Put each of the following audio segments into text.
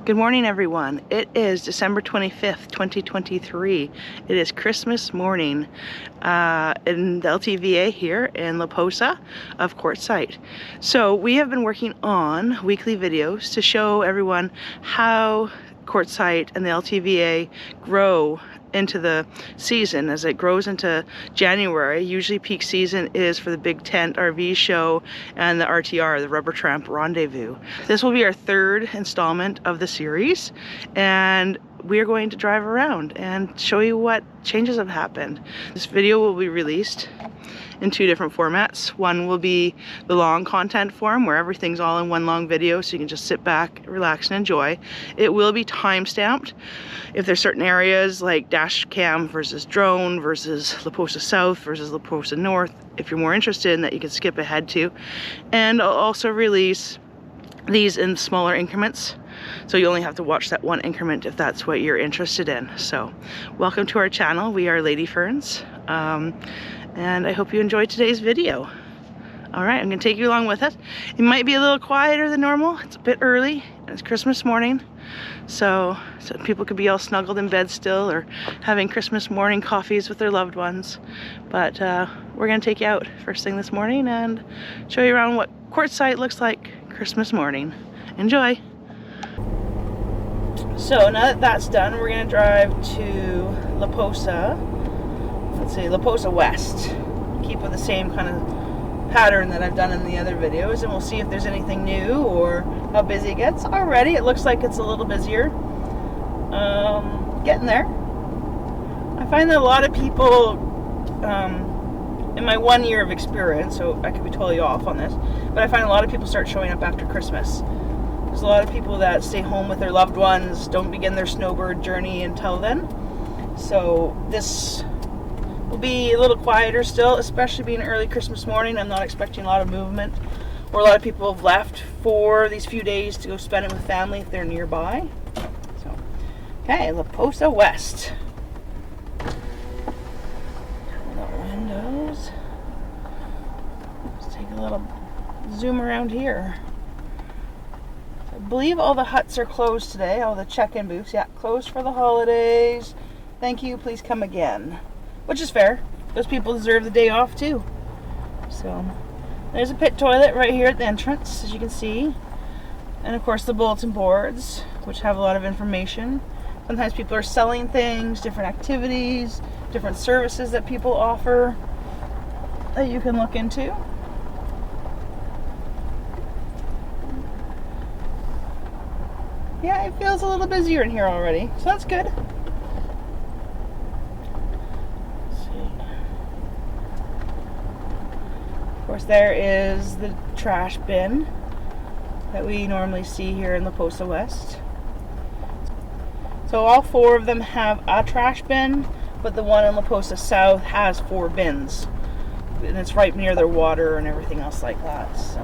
Good morning, everyone. It is December 25th, 2023. It is Christmas morning in the LTVA here in La Posa of Quartzsite. So we have been working on weekly videos to show everyone how Quartzsite and the LTVA grow into the season. As it grows into January, usually peak season is for the big tent RV show and the RTR, the Rubber Tramp Rendezvous. This will be our third installment of the series, and we are going to drive around and show you what changes have happened. This video will be released in two different formats. One will be the long content form where everything's all in one long video so you can just sit back, relax, and enjoy. It will be time-stamped. If there's certain areas like Dashcam versus drone versus La Posa South versus La Posa North, if you're more interested in that, you can skip ahead to. And I'll also release these in smaller increments, so you only have to watch that one increment if that's what you're interested in. So welcome to our channel. We are Lady Ferns, and I hope you enjoyed today's video. All right, I'm gonna take you along with it. It might be a little quieter than normal. It's a bit early, and it's Christmas morning, so people could be all snuggled in bed still or having Christmas morning coffees with their loved ones. But we're gonna take you out first thing this morning and show you around what Quartzsite looks like Christmas morning. Enjoy. So now that that's done, we're gonna drive to La Posa. Let's see, La Posa West. Keep with the same kind of pattern that I've done in the other videos, and we'll see if there's anything new or how busy it gets. Already it looks like it's a little busier. Getting there. I find that a lot of people, in my 1 year of experience, so I could be totally off on this, but I find a lot of people start showing up after Christmas. There's a lot of people that stay home with their loved ones, don't begin their snowbird journey until then. So this will be a little quieter still, especially being early Christmas morning. I'm not expecting a lot of movement, or a lot of people have left for these few days to go spend it with family if they're nearby. So, okay, La Posa West. Windows. Let's take a little zoom around here. I believe all the huts are closed today, all the check-in booths. Yeah, closed for the holidays. Thank you, please come again. Which is fair. Those people deserve the day off too. So, there's a pit toilet right here at the entrance, as you can see. And of course the bulletin boards, which have a lot of information. Sometimes people are selling things, different activities, different services that people offer that you can look into. Yeah, it feels a little busier in here already, so that's good. Let's see. Of course, there is the trash bin that we normally see here in La Posa West. So all four of them have a trash bin, but the one in La Posa South has 4 bins. And it's right near their water and everything else like that. So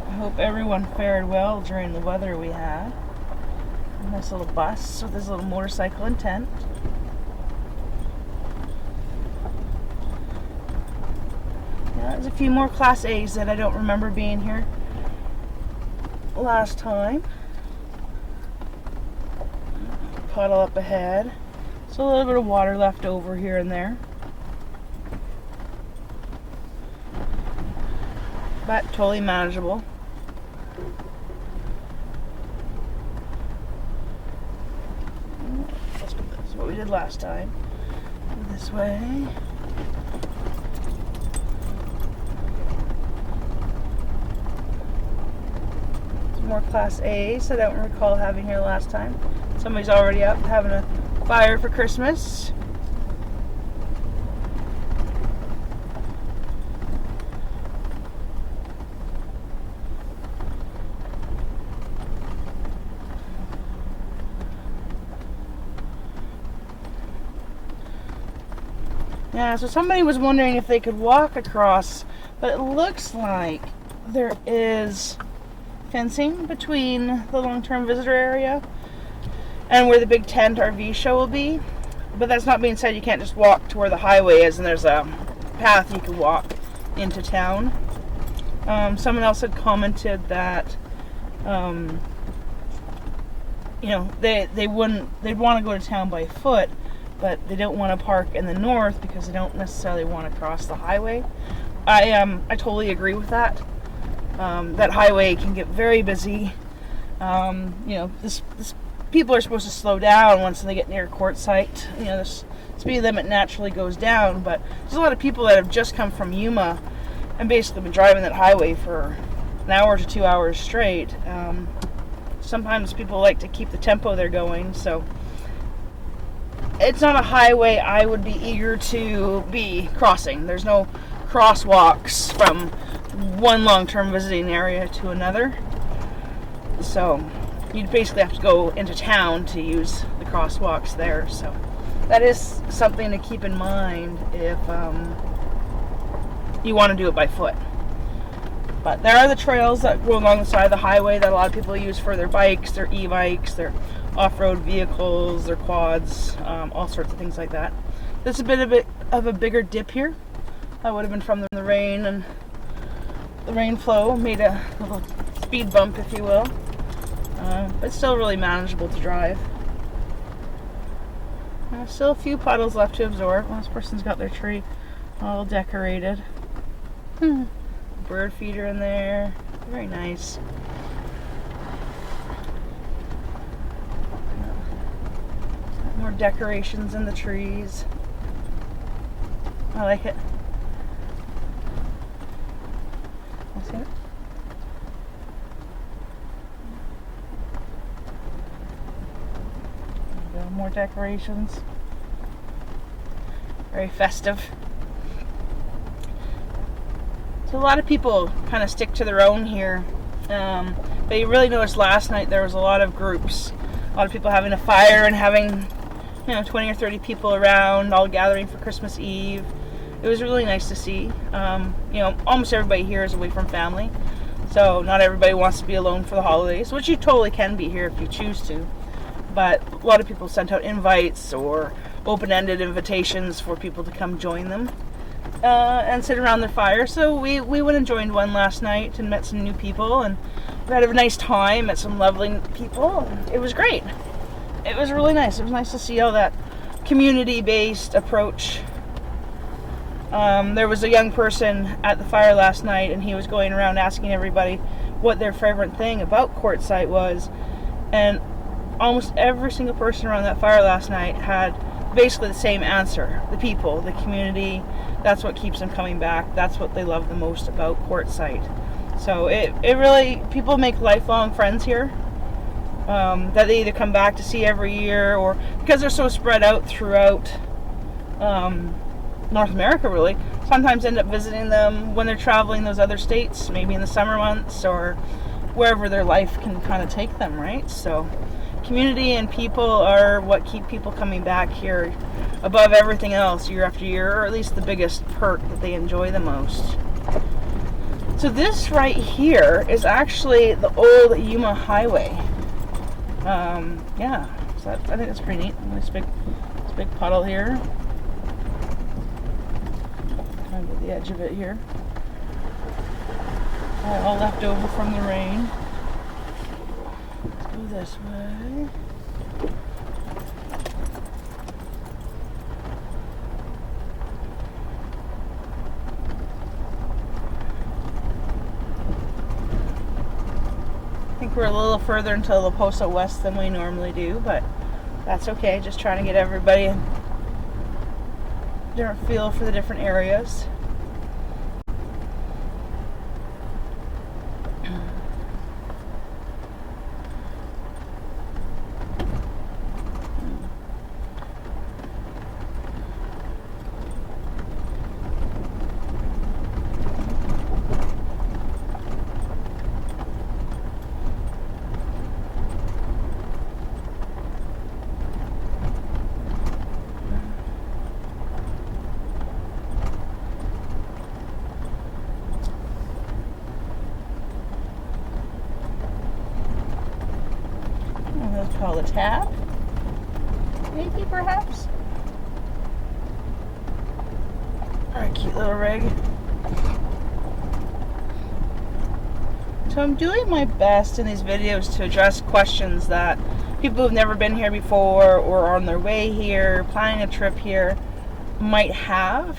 I hope everyone fared well during the weather we had. A nice little bus with this little motorcycle and tent. There's a few more Class A's that I don't remember being here last time. Puddle up ahead. So a little bit of water left over here and there. But totally manageable. That's what we did last time. This way. More Class A's I don't recall having here last time. Somebody's already up having a fire for Christmas. Yeah, so somebody was wondering if they could walk across, but it looks like there is fencing between the long-term visitor area and where the big tent RV show will be. But that's not being said, you can't just walk to where the highway is and there's a path you can walk into town. Someone else had commented that you know, they'd want to go to town by foot, but they don't want to park in the north because they don't necessarily want to cross the highway. I totally agree with that. That highway can get very busy. You know, this people are supposed to slow down once they get near Quartzsite. You know, the speed limit naturally goes down, but there's a lot of people that have just come from Yuma and basically been driving that highway for an hour to 2 hours straight. Sometimes people like to keep the tempo they're going, so it's not a highway I would be eager to be crossing. There's no crosswalks from one long-term visiting area to another, so you'd basically have to go into town to use the crosswalks there. So that is something to keep in mind if you want to do it by foot. But there are the trails that go along the side of the highway that a lot of people use for their bikes, their e-bikes, their off-road vehicles, their quads, all sorts of things like that. There's a bit of a bigger dip here. That would have been from the rain, and the rain flow made a little speed bump, if you will. But still really manageable to drive. Still a few puddles left to absorb. Well, this person's got their tree all decorated. Bird feeder in there. Very nice. More decorations in the trees. I like it. See it? There we go. More decorations. Very festive. So a lot of people kind of stick to their own here. But you really noticed last night there was a lot of groups. A lot of people having a fire and having, you know, 20 or 30 people around, all gathering for Christmas Eve. It was really nice to see. You know, almost everybody here is away from family, so not everybody wants to be alone for the holidays, which you totally can be here if you choose to. But a lot of people sent out invites or open-ended invitations for people to come join them and sit around their fire. So we went and joined one last night and met some new people, and we had a nice time, met some lovely people. It was great. It was really nice. It was nice to see all that community-based approach. There was a young person at the fire last night, and he was going around asking everybody what their favorite thing about Quartzsite was, and almost every single person around that fire last night had basically the same answer. The people, the community, that's what keeps them coming back. That's what they love the most about Quartzsite. So it really, people make lifelong friends here that they either come back to see every year, or because they're so spread out throughout North America, really, sometimes end up visiting them when they're traveling those other states, maybe in the summer months or wherever their life can kind of take them, right? So community and people are what keep people coming back here above everything else year after year, or at least the biggest perk that they enjoy the most. So this right here is actually the old Yuma Highway. Yeah, so I think that's pretty neat. This big puddle here. Kind of at the edge of it here. All left over from the rain. Let's go this way. I think we're a little further into La Posa West than we normally do, but that's okay. Just trying to get everybody a different feel for the different areas. Call a tap, maybe, perhaps. Alright, cute little rig. So I'm doing my best in these videos to address questions that people who've never been here before or are on their way here, planning a trip here, might have.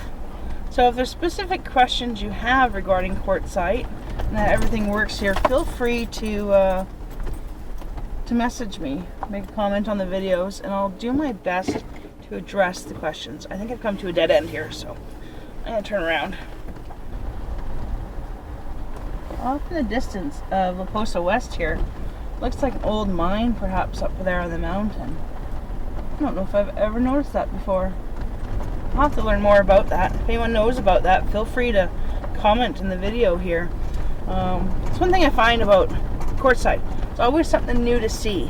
So if there's specific questions you have regarding Quartzsite and how everything works here, feel free to message me, make a comment on the videos, and I'll do my best to address the questions. I think I've come to a dead end here, so I'm going to turn around. Off in the distance of La Posa West here, looks like an old mine perhaps up there on the mountain. I don't know if I've ever noticed that before. I'll have to learn more about that. If anyone knows about that, feel free to comment in the video here. It's one thing I find about Quartzsite. It's always something new to see.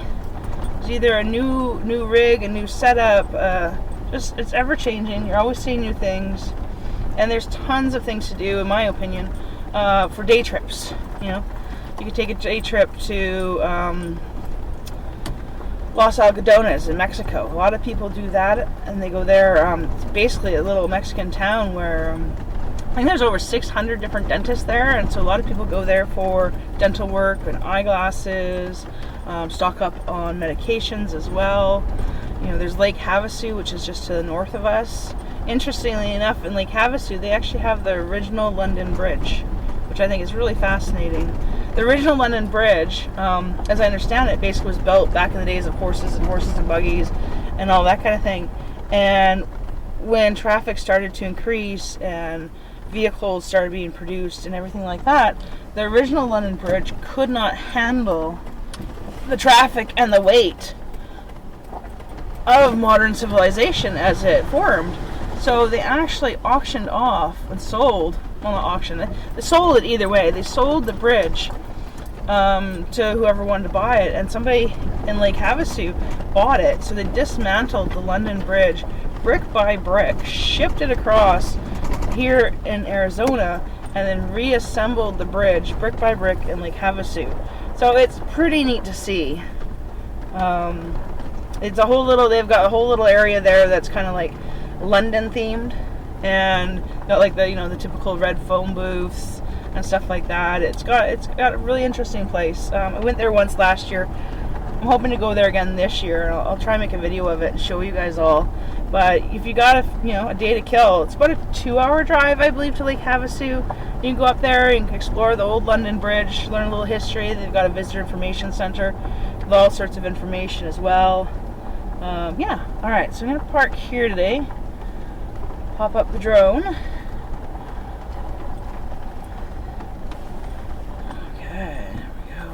It's either a new rig, a new setup, just it's ever changing. You're always seeing new things. And there's tons of things to do, in my opinion, for day trips. You know, you could take a day trip to Los Algodones in Mexico. A lot of people do that, and they go there. It's basically a little Mexican town where I think there's over 600 different dentists there, and so a lot of people go there for dental work and eyeglasses, stock up on medications as well. You know, there's Lake Havasu, which is just to the north of us. Interestingly enough, in Lake Havasu, they actually have the original London Bridge, which I think is really fascinating. The original London Bridge, as I understand it, basically was built back in the days of horses and buggies and all that kind of thing. And when traffic started to increase and vehicles started being produced and everything like that, the original London Bridge could not handle the traffic and the weight of modern civilization as it formed. So they actually auctioned off and sold, well, not auctioned, they sold it either way. They sold the bridge to whoever wanted to buy it, and somebody in Lake Havasu bought it. So they dismantled the London Bridge brick by brick, shipped it across here in Arizona, and then reassembled the bridge brick by brick in Lake Havasu. So it's pretty neat to see. It's a whole little, they've got a whole little area there that's kind of like London themed, and got like the, you know, the typical red phone booths and stuff like that. It's got a really interesting place. I went there once last year. I'm hoping to go there again this year. I'll try and make a video of it and show you guys all. But if you got a day to kill, it's about a 2-hour drive, I believe, to Lake Havasu. You can go up there and explore the old London Bridge, learn a little history. They've got a visitor information center with all sorts of information as well. Yeah, all right. So I'm gonna park here today. Pop up the drone. Okay, there we go.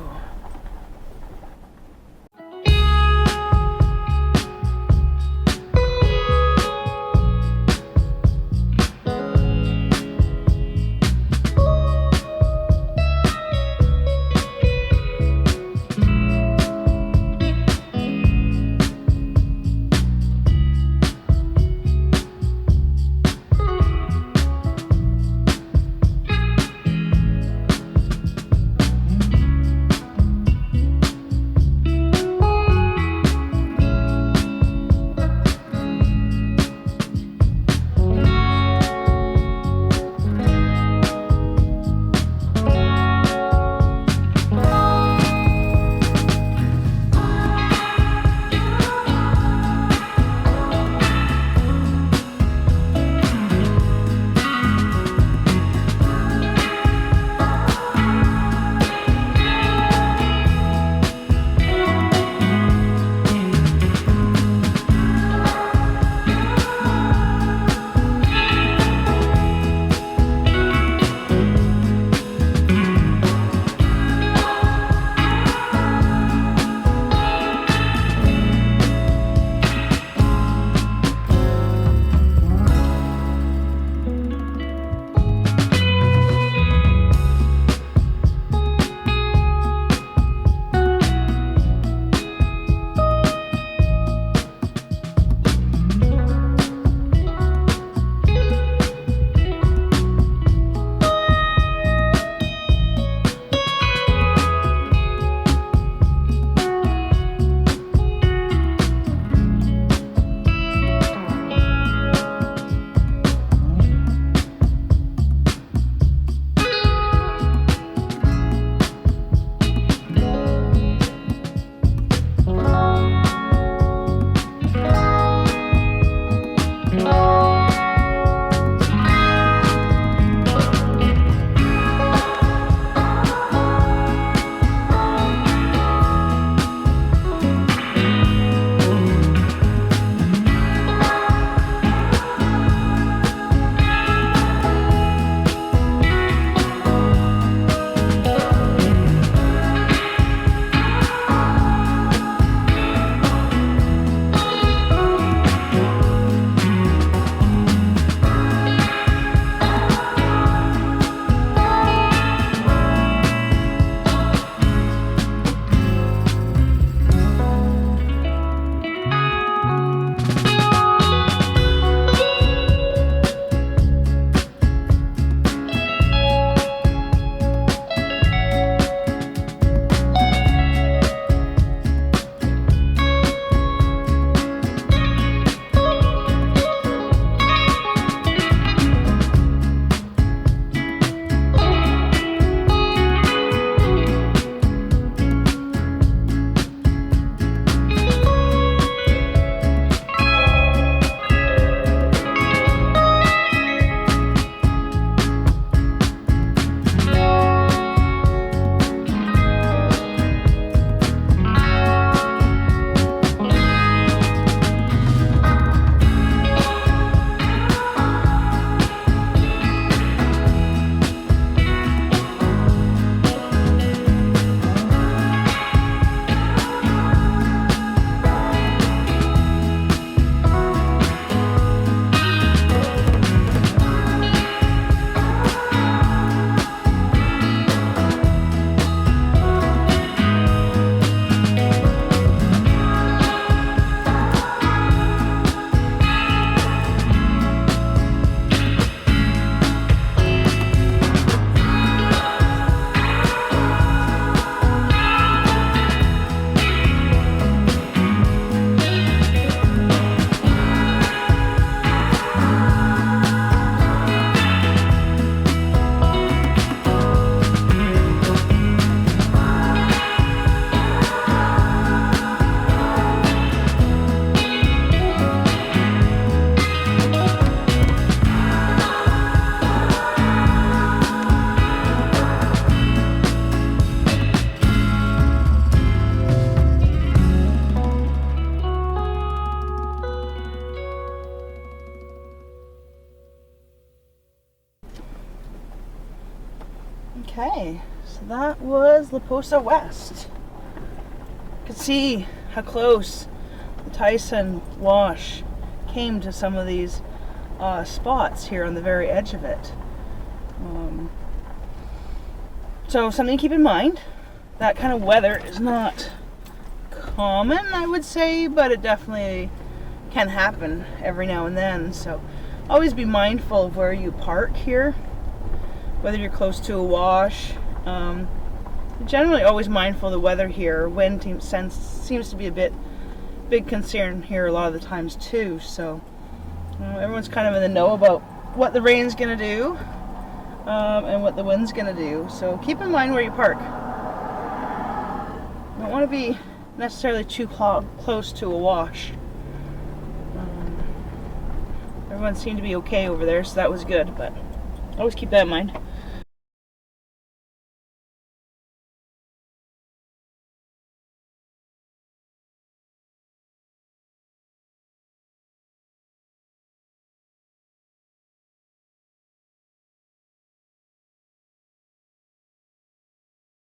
Okay, so that was La Posa West. You can see how close the Tyson Wash came to some of these spots here on the very edge of it. So something to keep in mind. That kind of weather is not common, I would say, but it definitely can happen every now and then. So always be mindful of where you park here, whether you're close to a wash. Generally always mindful of the weather here. Wind seems to be a big concern here a lot of the times too. So everyone's kind of in the know about what the rain's gonna do and what the wind's gonna do. So keep in mind where you park. You don't want to be necessarily too close to a wash. Everyone seemed to be okay over there, so that was good, but always keep that in mind.